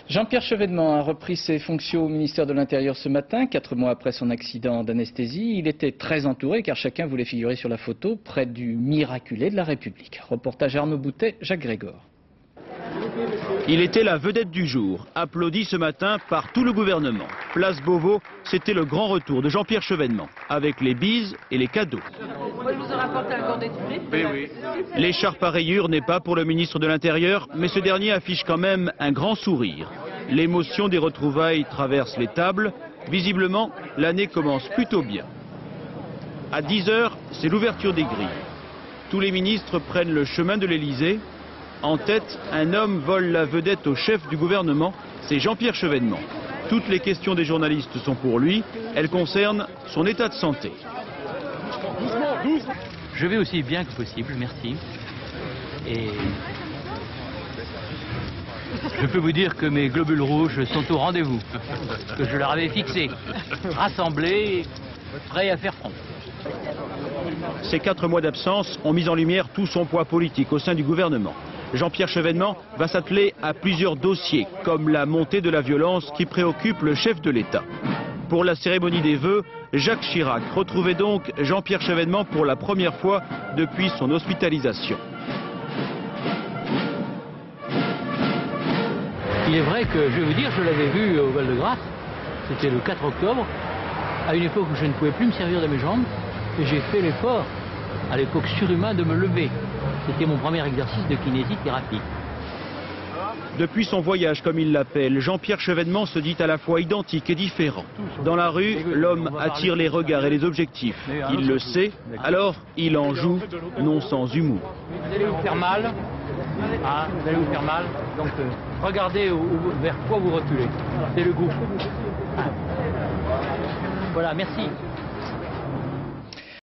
Jean-Pierre Chevènement a repris ses fonctions au ministère de l'Intérieur ce matin, 4 mois après son accident d'anesthésie. Il était très entouré car chacun voulait figurer sur la photo près du miraculé de la République. Reportage Arnaud Boutet, Jacques Grégor. Il était la vedette du jour, applaudi ce matin par tout le gouvernement. Place Beauvau, c'était le grand retour de Jean-Pierre Chevènement, avec les bises et les cadeaux. Moi, je vous ai rapporté un cornet de fruits. Oui. L'écharpe à rayures n'est pas pour le ministre de l'Intérieur, mais ce dernier affiche quand même un grand sourire. L'émotion des retrouvailles traverse les tables. Visiblement, l'année commence plutôt bien. À 10 h, c'est l'ouverture des grilles. Tous les ministres prennent le chemin de l'Élysée. En tête, un homme vole la vedette au chef du gouvernement, c'est Jean-Pierre Chevènement. Toutes les questions des journalistes sont pour lui, elles concernent son état de santé. Je vais aussi bien que possible, merci. Et je peux vous dire que mes globules rouges sont au rendez-vous, que je leur avais fixé, rassemblés, prêts à faire front. Ces 4 mois d'absence ont mis en lumière tout son poids politique au sein du gouvernement. Jean-Pierre Chevènement va s'atteler à plusieurs dossiers, comme la montée de la violence qui préoccupe le chef de l'État. Pour la cérémonie des vœux, Jacques Chirac retrouvait donc Jean-Pierre Chevènement pour la première fois depuis son hospitalisation. Il est vrai que, je vais vous dire, je l'avais vu au Val-de-Grâce, c'était le 4 octobre, à une époque où je ne pouvais plus me servir de mes jambes, et j'ai fait l'effort, à l'époque surhumain, de me lever. C'était mon premier exercice de kinésithérapie. Depuis son voyage, comme il l'appelle, Jean-Pierre Chevènement se dit à la fois identique et différent. Dans la rue, l'homme attire les regards et les objectifs. Il le sait, alors il en joue, non sans humour. Vous allez vous faire mal, vous allez vous faire mal, donc regardez vers quoi vous reculez. C'est le goût. Voilà, merci.